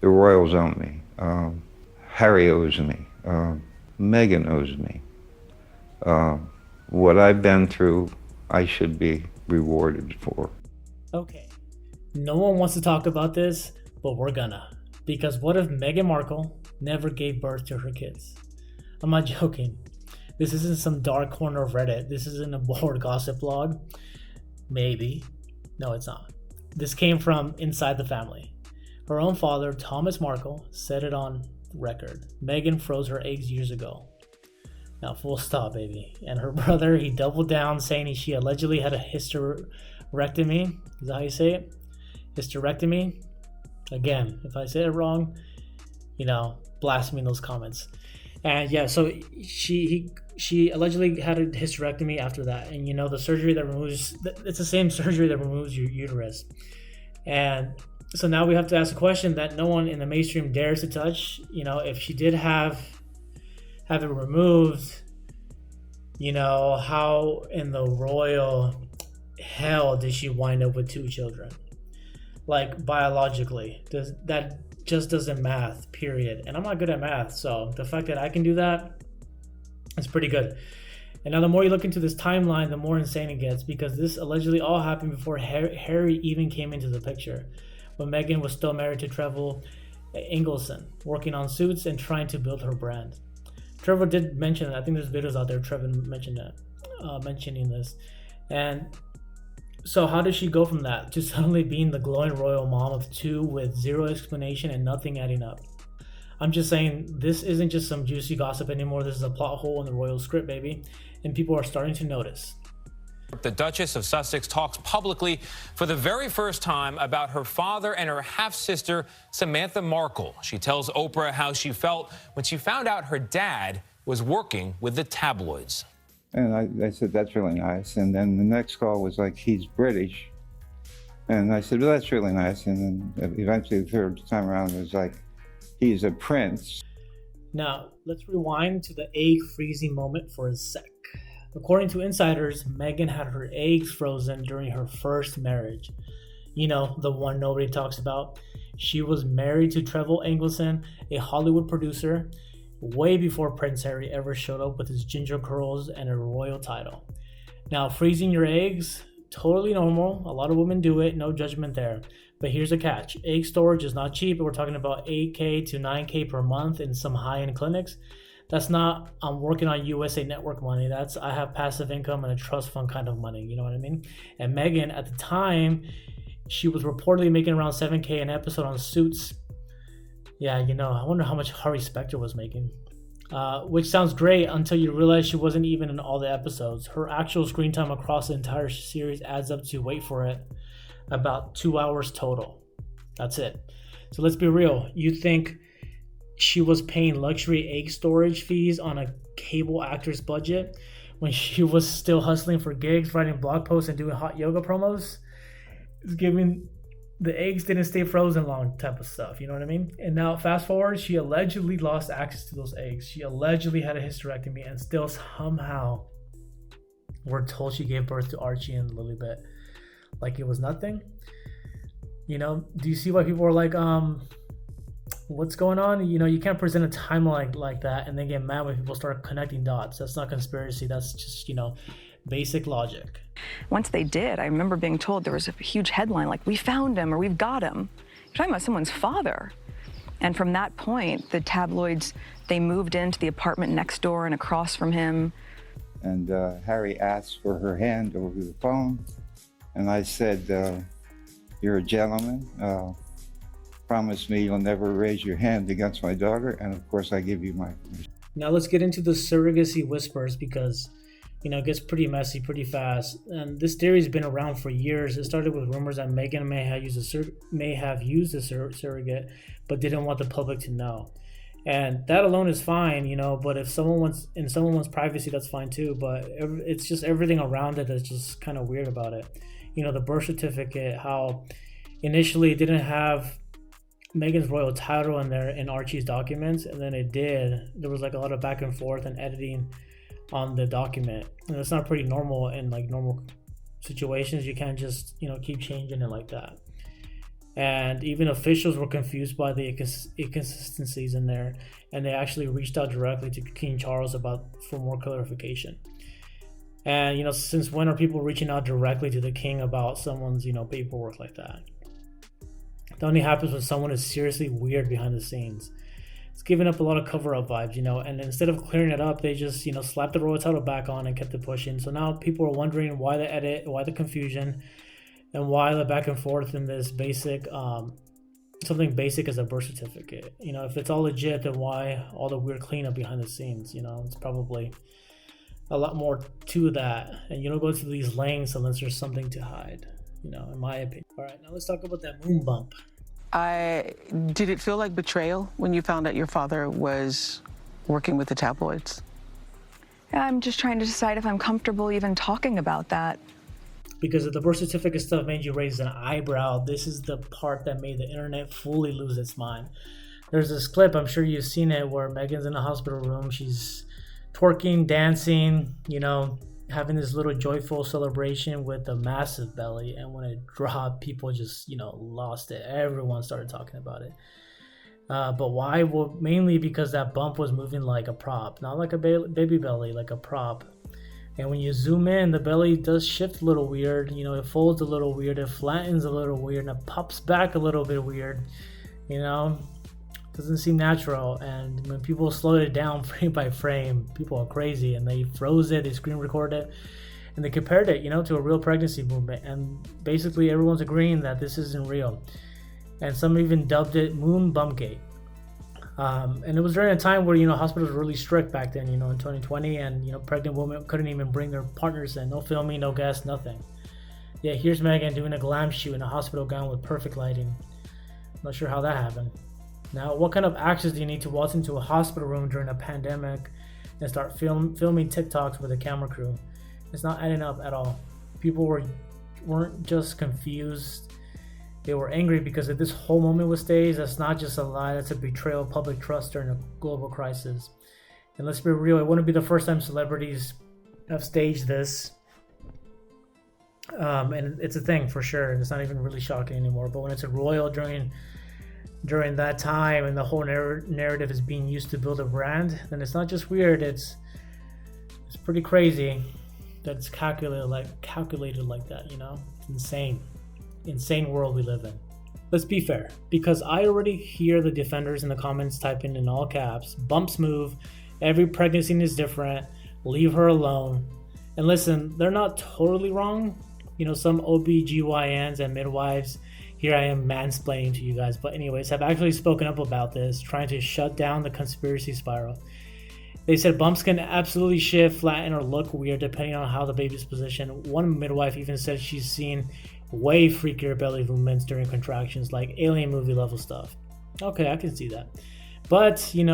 The royals owe me. Harry owes me. Meghan owes me. Uh, what I've been through, I should be rewarded for. Okay, no one wants to talk about this, but we're gonna. Because what if Meghan Markle never gave birth to her kids? I'm not joking. This isn't some dark corner of Reddit. This isn't a bored gossip blog. Maybe. No, it's not. This came from inside the family. Her own father, Thomas Markle, said it on record. Meghan froze her eggs years ago. Now, full stop, baby. And her brother, he doubled down, saying she allegedly had a hysterectomy. Is that how you say it? Hysterectomy. Again, if I say it wrong, blast me in those comments. And yeah, so she allegedly had a hysterectomy after that, and the surgery that removes it's the same surgery that removes your uterus. And so now we have to ask a question that no one in the mainstream dares to touch. If she did have it removed, how in the royal hell did she wind up with two children? Like, biologically, that just doesn't math, period. And I'm not good at math, so the fact that I can do that is pretty good. And now the more you look into this timeline, the more insane it gets, because this allegedly all happened before Harry even came into the picture, when Meghan was still married to Trevor Engelson, working on Suits and trying to build her brand. Trevor did mention it. I think there's videos out there Trevor mentioning this. And so how did she go from that to suddenly being the glowing royal mom of two with zero explanation and nothing adding up? I'm just saying, this isn't just some juicy gossip anymore. This is a plot hole in the royal script, baby. And people are starting to notice. The Duchess of Sussex talks publicly for the very first time about her father and her half-sister, Samantha Markle. She tells Oprah how she felt when she found out her dad was working with the tabloids. And I said, that's really nice. And then the next call was like, he's British. And I said, well, that's really nice. And then eventually the third time around it was like, he's a prince. Now, let's rewind to the egg freezing moment for a sec. According to insiders, Meghan had her eggs frozen during her first marriage. The one nobody talks about. She was married to Trevor Engelson, a Hollywood producer, way before Prince Harry ever showed up with his ginger curls and a royal title. Now, freezing your eggs, totally normal. A lot of women do it, no judgment there. But here's a catch. Egg storage is not cheap. We're talking about $8K to $9K per month in some high-end clinics. That's not, I'm working on USA Network money. That's, I have passive income and a trust fund kind of money. You know what I mean? And Meghan, at the time, she was reportedly making around $7K an episode on Suits. Yeah, I wonder how much Harvey Specter was making. Which sounds great until you realize she wasn't even in all the episodes. Her actual screen time across the entire series adds up to, wait for it, about 2 hours total. That's it. So let's be real. You think she was paying luxury egg storage fees on a cable actor's budget when she was still hustling for gigs, writing blog posts, and doing hot yoga promos? It's giving the eggs didn't stay frozen long type of stuff, you know what I mean? And now fast forward, she allegedly lost access to those eggs. She allegedly had a hysterectomy, and still somehow we're told she gave birth to Archie and Lilibet like it was nothing. Do you see why people are like, what's going on? You can't present a timeline like that and then get mad when people start connecting dots. That's not conspiracy. That's just, basic logic. Once they did, I remember being told there was a huge headline like, we found him or we've got him. You're talking about someone's father. And from that point, the tabloids, they moved into the apartment next door and across from him. And Harry asked for her hand over the phone. And I said, you're a gentleman. Promise me you'll never raise your hand against my daughter. And of course, I give you my permission. Now let's get into the surrogacy whispers, because it gets pretty messy pretty fast. And this theory has been around for years. It started with rumors that Meghan may have used a surrogate, but didn't want the public to know. And that alone is fine, but if someone wants privacy, that's fine too. But it's just everything around it that's just kind of weird about it. The birth certificate, how initially it didn't have Meghan's royal title in there in Archie's documents, and then it did. There was like a lot of back and forth and editing on the document, and it's not pretty normal in like normal situations. You can't just keep changing it like that. And even officials were confused by the inconsistencies in there, and they actually reached out directly to King Charles for more clarification. And since when are people reaching out directly to the king about someone's paperwork like that? That only happens when someone is seriously weird behind the scenes. It's giving up a lot of cover-up vibes, and instead of clearing it up, they just slapped the royal title back on and kept it pushing. So now people are wondering why the edit, why the confusion, and why the back and forth in this basic something basic as a birth certificate. If it's all legit, then why all the weird cleanup behind the scenes? It's probably a lot more to that, and you don't go to these lengths unless there's something to hide, in my opinion. All right, now let's talk about that moon bump. Did it feel like betrayal when you found out your father was working with the tabloids? I'm just trying to decide if I'm comfortable even talking about that. Because if the birth certificate stuff made you raise an eyebrow, this is the part that made the internet fully lose its mind. There's this clip, I'm sure you've seen it, where Meghan's in the hospital room. She's twerking, dancing, having this little joyful celebration with a massive belly. And when it dropped, people just, lost it. Everyone started talking about it. But why? Well, mainly because that bump was moving like a prop, not like a baby belly, like a prop. And when you zoom in, the belly does shift a little weird. It folds a little weird, it flattens a little weird, and it pops back a little bit weird. Doesn't seem natural. And when people slowed it down frame by frame, people are crazy, and they froze it, they screen recorded it, and they compared it, to a real pregnancy movement. And basically everyone's agreeing that this isn't real. And some even dubbed it Moon Bumpgate. And it was during a time where, hospitals were really strict back then, in 2020, and, pregnant women couldn't even bring their partners in. No filming, no guests, nothing. Yeah, here's Meghan doing a glam shoot in a hospital gown with perfect lighting. Not sure how that happened. Now, what kind of access do you need to walk into a hospital room during a pandemic and start filming TikToks with a camera crew? It's not adding up at all. People weren't just confused. They were angry because if this whole moment was staged, that's not just a lie, that's a betrayal of public trust during a global crisis. And let's be real, it wouldn't be the first time celebrities have staged this. And it's a thing for sure, and it's not even really shocking anymore. But when it's a royal during that time and the whole narrative is being used to build a brand, then it's not just weird, it's pretty crazy that it's calculated like that, It's insane world we live in. Let's be fair, because I already hear the defenders in the comments typing in all caps, bumps move, every pregnancy is different, leave her alone. And listen, they're not totally wrong. Some OBGYNs and midwives, here I am mansplaining to you guys, but anyways, have actually spoken up about this, trying to shut down the conspiracy spiral. They said bumps can absolutely shift, flatten, or look weird depending on how the baby's positioned. One midwife even said she's seen way freakier belly movements during contractions, like alien movie level stuff. Okay, I can see that. But, It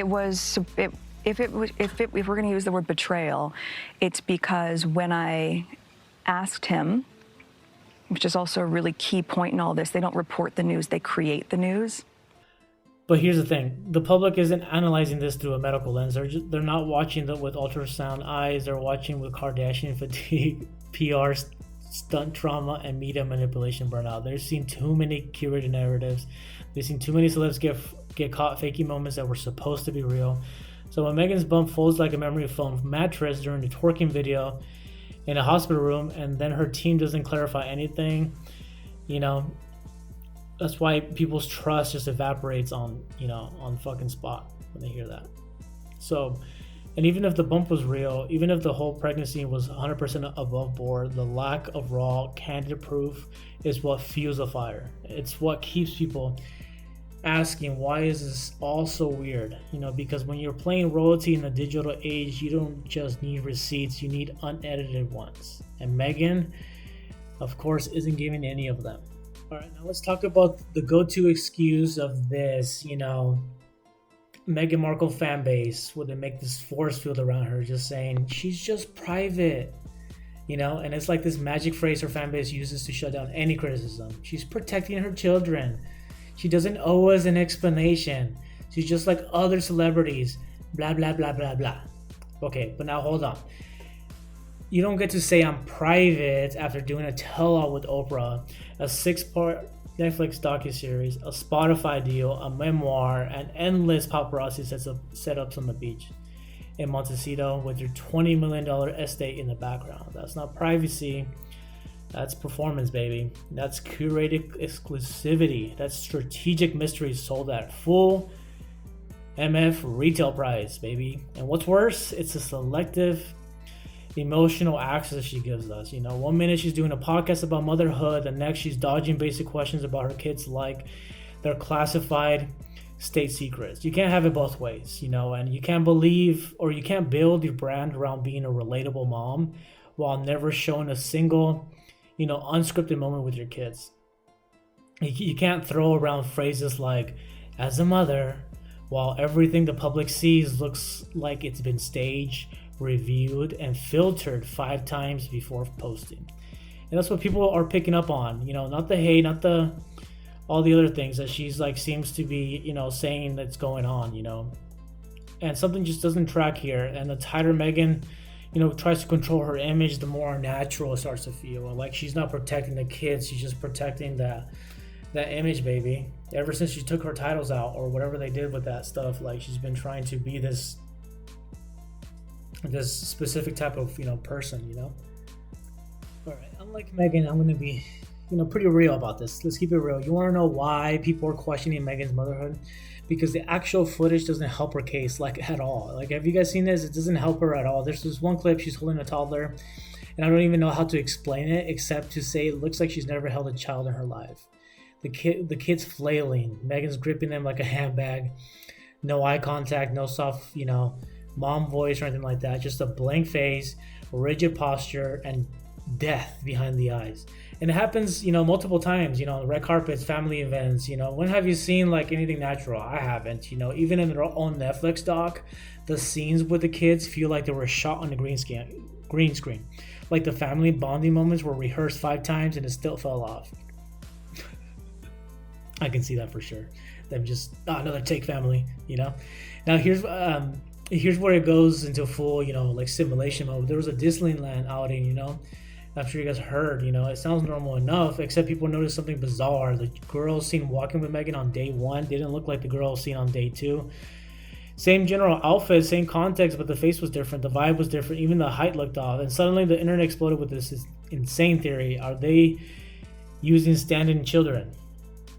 was, if we're going to use the word betrayal, it's because when I asked him, which is also a really key point in all this, they don't report the news, they create the news. But here's the thing, the public isn't analyzing this through a medical lens. They're not watching it with ultrasound eyes, they're watching with Kardashian fatigue, PR stunt trauma, and media manipulation burnout. They've seen too many curated narratives. They've seen too many celebs get caught faking moments that were supposed to be real. So when Meghan's bump folds like a memory foam mattress during the twerking video in a hospital room, and then her team doesn't clarify anything, that's why people's trust just evaporates on fucking spot when they hear that. So, and even if the bump was real, even if the whole pregnancy was 100% above board, the lack of raw, candid proof is what fuels the fire. It's what keeps people asking, why is this all so weird? Because when you're playing royalty in the digital age, you don't just need receipts, you need unedited ones. And Meghan, of course, isn't giving any of them. All right, now let's talk about the go-to excuse of this, Meghan Markle fan base, where they make this force field around her, just saying she's just private, and it's like this magic phrase her fan base uses to shut down any criticism. She's protecting her children. She doesn't owe us an explanation. She's just like other celebrities, blah, blah, blah, blah, blah. Okay, but now hold on. you don't get to say I'm private after doing a tell-all with Oprah, a 6-part Netflix docuseries, a Spotify deal, a memoir, and endless paparazzi setups on the beach in Montecito with your $20 million estate in the background. That's not privacy. That's performance, baby. That's curated exclusivity. That's strategic mystery sold at full MF retail price, baby. And what's worse, it's a selective emotional access she gives us. You know, one minute she's doing a podcast about motherhood, the next she's dodging basic questions about her kids like they're classified state secrets. You can't have it both ways, you know, and you can't believe or you can't build your brand around being a relatable mom while never showing a single, you know, unscripted moment with your kids. You can't throw around phrases like as a mother while everything the public sees looks like it's been staged, reviewed, and filtered 5 times before posting. And that's what people are picking up on, you know, not the hate, not the all the other things that she's like seems to be, you know, saying that's going on, you know. And something just doesn't track here. And the tighter Meghan, you know, tries to control her image, the more unnatural it starts to feel. Like she's not protecting the kids, she's just protecting that image, baby. Ever since she took her titles out or whatever they did with that stuff, like she's been trying to be this specific type of, you know, person, you know. All right, unlike Meghan, I'm gonna be, you know, pretty real about this. Let's keep it real. You want to know why people are questioning Meghan's motherhood? Because the actual footage doesn't help her case, like, at all. Like, have you guys seen this? It doesn't help her at all. There's this one clip, she's holding a toddler, and I don't even know how to explain it except to say it looks like she's never held a child in her life. The kid's flailing. Meghan's gripping them like a handbag. No eye contact, no soft, you know, mom voice or anything like that. Just a blank face, rigid posture, and death behind the eyes. And it happens, you know, multiple times, you know, red carpets, family events, you know. When have you seen like anything natural? I haven't, you know. Even in their own Netflix doc, the scenes with the kids feel like they were shot on the green screen. Like the family bonding moments were rehearsed 5 times and it still fell off. I can see that for sure. Them just another take family, you know. Now here's where it goes into full, you know, like simulation mode. There was a Disneyland outing, you know. I'm sure you guys heard, you know, it sounds normal enough, except people noticed something bizarre. The girl seen walking with Meghan on day 1 didn't look like the girl seen on day 2. Same general outfit, same context, but the face was different, the vibe was different, even the height looked off. And suddenly the internet exploded with this insane theory. Are they using stand-in children?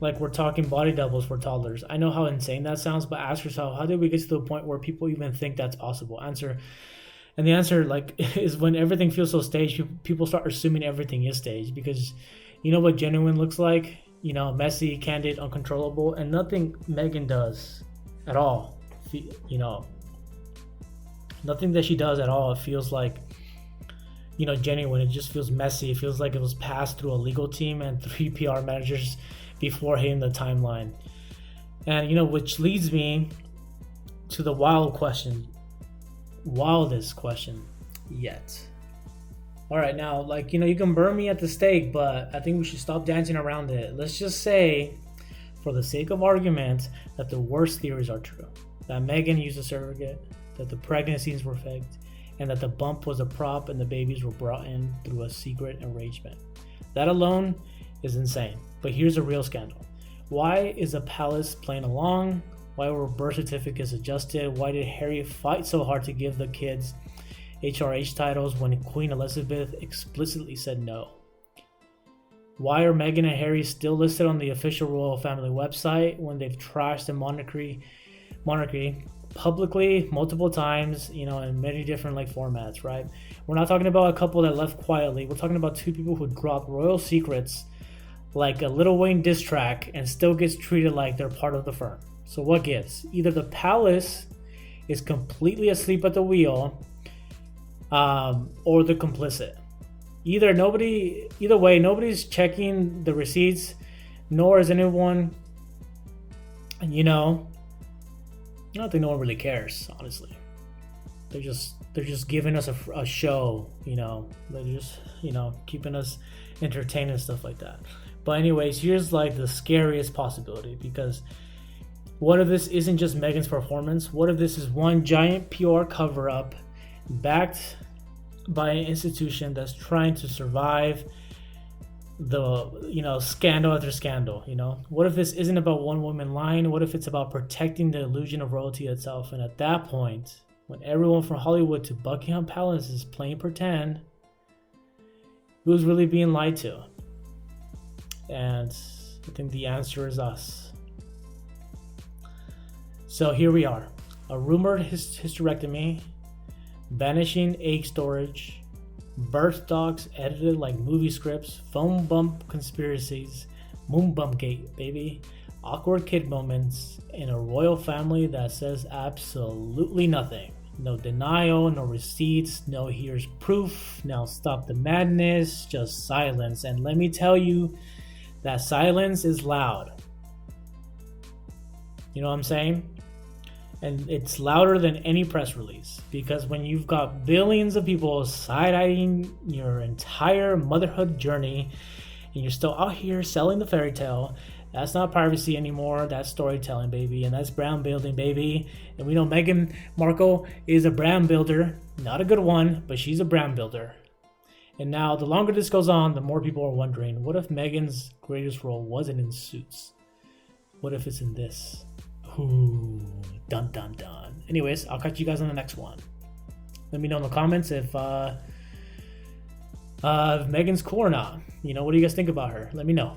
Like we're talking body doubles for toddlers. I know how insane that sounds, but ask yourself, how did we get to the point where people even think that's possible? And the answer, like, is when everything feels so staged, people start assuming everything is staged, because you know what genuine looks like? You know, messy, candid, uncontrollable, and nothing Meghan does at all, you know, nothing that she does at all, it feels like, you know, genuine. It just feels messy. It feels like it was passed through a legal team and 3 PR managers before hitting the timeline. And, you know, which leads me to the wildest question yet. All right, now, like, you know, you can burn me at the stake, but I think we should stop dancing around it. Let's just say, for the sake of argument, that the worst theories are true. That Meghan used a surrogate, that the pregnancies were faked, and that the bump was a prop and the babies were brought in through a secret arrangement. That alone is insane. But here's a real scandal. Why is the palace playing along? Why were birth certificates adjusted? Why did Harry fight so hard to give the kids HRH titles when Queen Elizabeth explicitly said no? Why are Meghan and Harry still listed on the official royal family website when they've trashed the monarchy publicly multiple times, you know, in many different like formats, right? We're not talking about a couple that left quietly. We're talking about 2 people who dropped royal secrets like a Lil Wayne diss track and still gets treated like they're part of the firm. So what gives? Either the palace is completely asleep at the wheel, or they're complicit. Either way, nobody's checking the receipts, nor is anyone, you know, I don't think no one really cares, honestly. They're just giving us a show, you know. They're just, you know, keeping us entertained and stuff like that. But anyways, here's like the scariest possibility, because what if this isn't just Meghan's performance? What if this is one giant PR cover-up backed by an institution that's trying to survive the scandal after scandal. What if this isn't about one woman lying? What if it's about protecting the illusion of royalty itself? And at that point, when everyone from Hollywood to Buckingham Palace is playing pretend, who's really being lied to? And I think the answer is us. So here we are, a rumored hysterectomy, vanishing egg storage, birth docs edited like movie scripts, phone bump conspiracies, moon bump gate, baby, awkward kid moments, and a royal family that says absolutely nothing. No denial, no receipts, no here's proof, now stop the madness, just silence. And let me tell you, that silence is loud. You know what I'm saying? And it's louder than any press release, because when you've got billions of people side-eyeing your entire motherhood journey and you're still out here selling the fairy tale, that's not privacy anymore. That's storytelling, baby. And that's brand building, baby. And we know Meghan Markle is a brand builder. Not a good one, but she's a brand builder. And now the longer this goes on, the more people are wondering, what if Meghan's greatest role wasn't in Suits? What if it's in this? Ooh, dun dun dun. Anyways, I'll catch you guys on the next one. Let me know in the comments if Meghan's cool or not. What do you guys think about her? Let me know.